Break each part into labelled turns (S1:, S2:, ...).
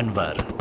S1: अनवर।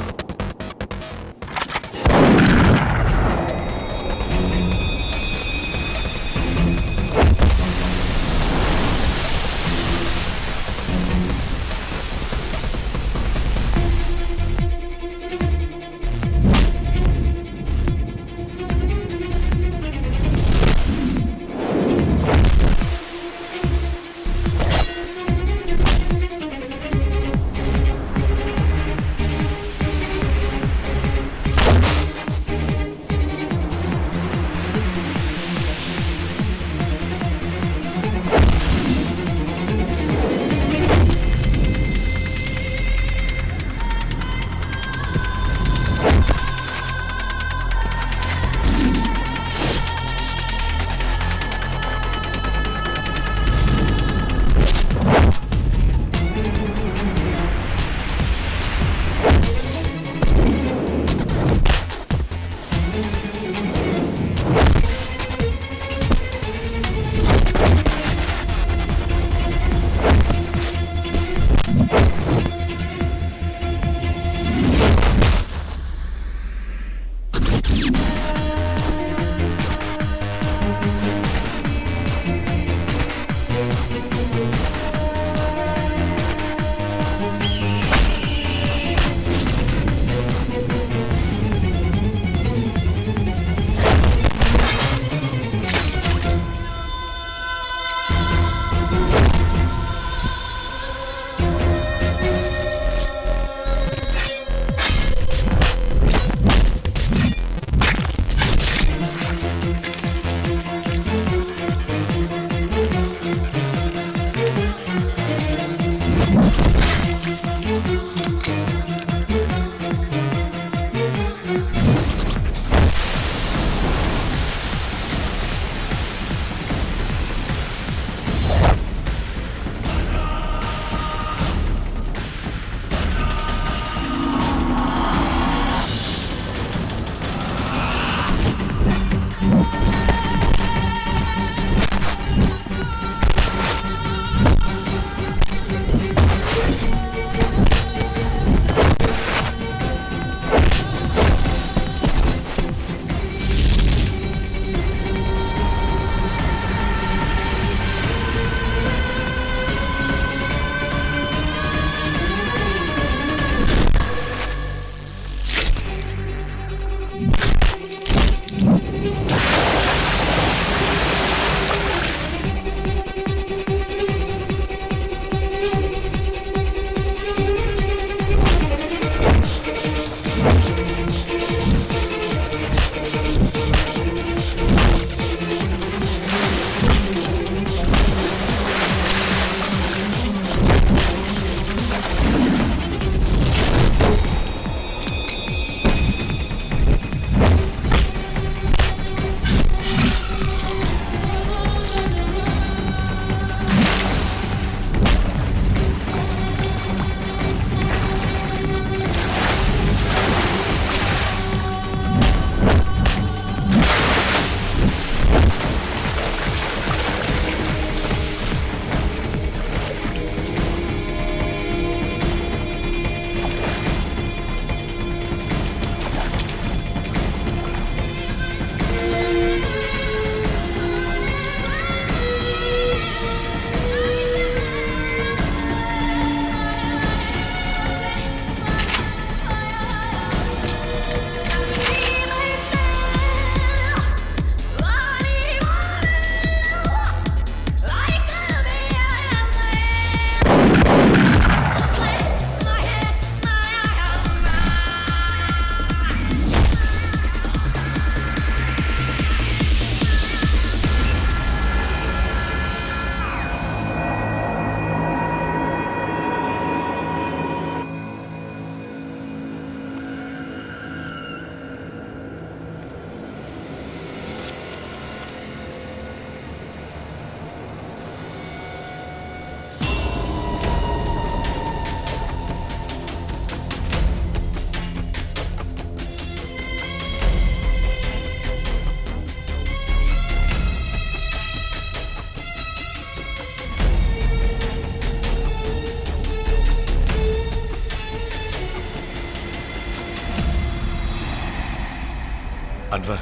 S1: अनवर,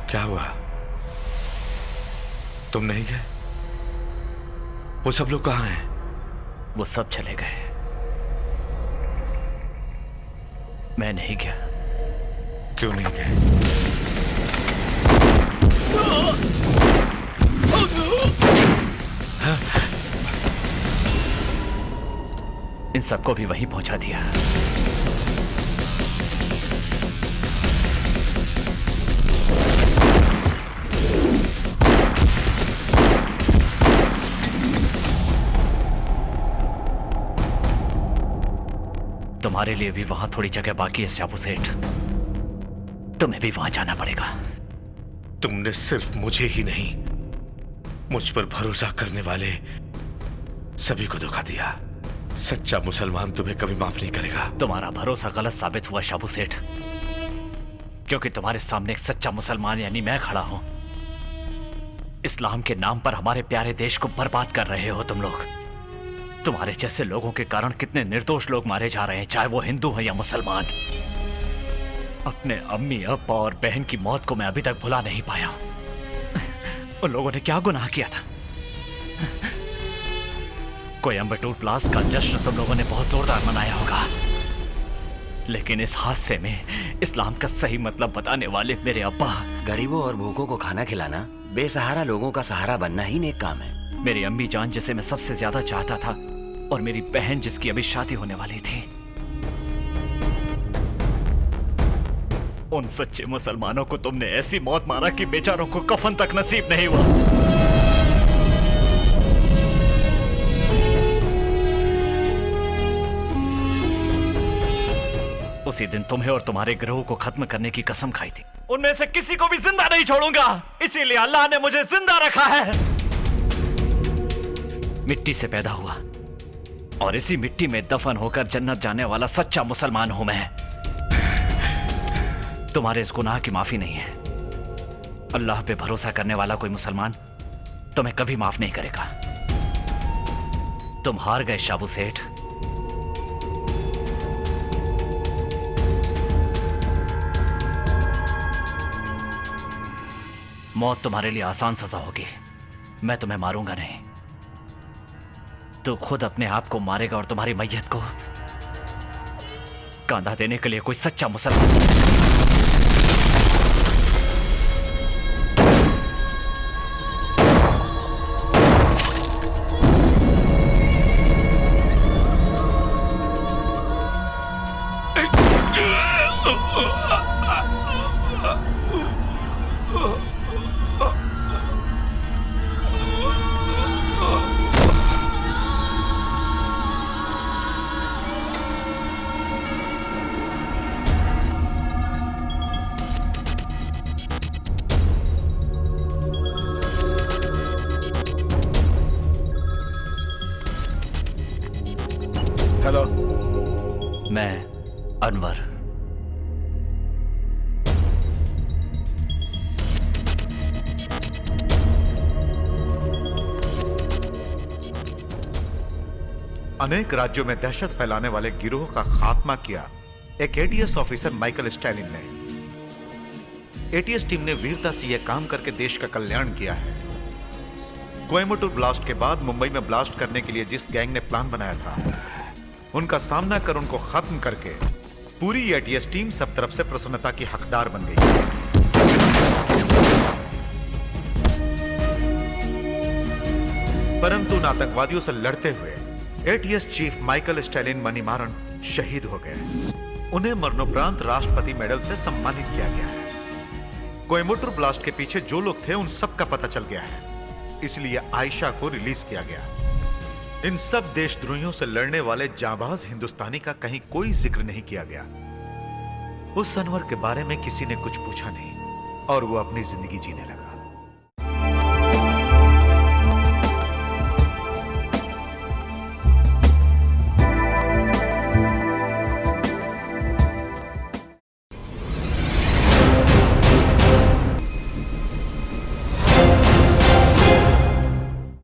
S1: क्या हुआ? तुम नहीं गए? वो सब लोग कहां हैं?
S2: वो सब चले गए, मैं नहीं गया।
S1: क्यों नहीं गए?
S2: इन सबको भी वहीं पहुंचा दिया। तुम्हारे लिए भी वहां थोड़ी जगह बाकी है शाबू सेठ, तुम्हें भी वहां जाना पड़ेगा।
S1: तुमने सिर्फ मुझे ही नहीं, मुझ पर भरोसा करने वाले सभी को धोखा दिया। सच्चा मुसलमान तुम्हें कभी माफ नहीं करेगा।
S2: तुम्हारा भरोसा गलत साबित हुआ शाबू सेठ, क्योंकि तुम्हारे सामने एक सच्चा मुसलमान यानी मैं खड़ा हूं। इस्लाम के नाम पर हमारे प्यारे देश को बर्बाद कर रहे हो तुम लोग। तुम्हारे जैसे लोगों के कारण कितने निर्दोष लोग मारे जा रहे हैं, चाहे वो हिंदू हो या मुसलमान। अपने अम्मी, अब्बा और बहन की मौत को मैं अभी तक भुला नहीं पाया। उन लोगों ने क्या गुनाह किया था? कोयम्बटूर ब्लास्ट का जश्न तुम लोगों ने बहुत जोरदार मनाया होगा, लेकिन इस हादसे में इस्लाम का सही मतलब बताने वाले मेरे अब्बा।
S3: गरीबों और भूखों को खाना खिलाना, बेसहारा लोगों का सहारा बनना ही नेक काम है।
S2: मेरी अम्मी जान जिसे मैं सबसे ज्यादा चाहता था, और मेरी बहन जिसकी अभी शादी होने वाली थी, उन सच्चे मुसलमानों को तुमने ऐसी मौत मारा कि बेचारों को कफन तक नसीब नहीं हुआ। उसी दिन तुम्हें और तुम्हारे ग्रोह को खत्म करने की कसम खाई थी। उनमें से किसी को भी जिंदा नहीं छोड़ूंगा, इसीलिए अल्लाह ने मुझे जिंदा रखा है। मिट्टी से पैदा हुआ और इसी मिट्टी में दफन होकर जन्नत जाने वाला सच्चा मुसलमान हूं मैं। तुम्हारे इस गुनाह की माफी नहीं है। अल्लाह पे भरोसा करने वाला कोई मुसलमान तुम्हें कभी माफ नहीं करेगा। तुम हार गए शाबू सेठ। मौत तुम्हारे लिए आसान सजा होगी, मैं तुम्हें मारूंगा नहीं। तू खुद अपने आप को मारेगा और तुम्हारी मैयत को कांधा देने के लिए कोई सच्चा मुसलमान।
S1: हेलो,
S2: मैं अनवर।
S4: अनेक राज्यों में दहशत फैलाने वाले गिरोह का खात्मा किया एक एटीएस ऑफिसर माइकल स्टैलिन ने। एटीएस टीम ने वीरता से यह काम करके देश का कल्याण किया है। कोयम्बटूर ब्लास्ट के बाद मुंबई में ब्लास्ट करने के लिए जिस गैंग ने प्लान बनाया था, उनका सामना कर उनको खत्म करके पूरी एटीएस टीम सब तरफ से प्रसन्नता की हकदार बन गई। परंतु उन आतंकवादियों से लड़ते हुए एटीएस चीफ माइकल स्टैलिन मनीमारन शहीद हो गए। उन्हें मरणोपरांत राष्ट्रपति मेडल से सम्मानित किया गया है। कोयम्बटूर ब्लास्ट के पीछे जो लोग थे उन सब का पता चल गया है, इसलिए आयशा को रिलीज किया गया। इन सब देशद्रोहियों से लड़ने वाले जांबाज हिंदुस्तानी का कहीं कोई जिक्र नहीं किया गया। उस अनवर के बारे में किसी ने कुछ पूछा नहीं और वो अपनी जिंदगी जीने लगा।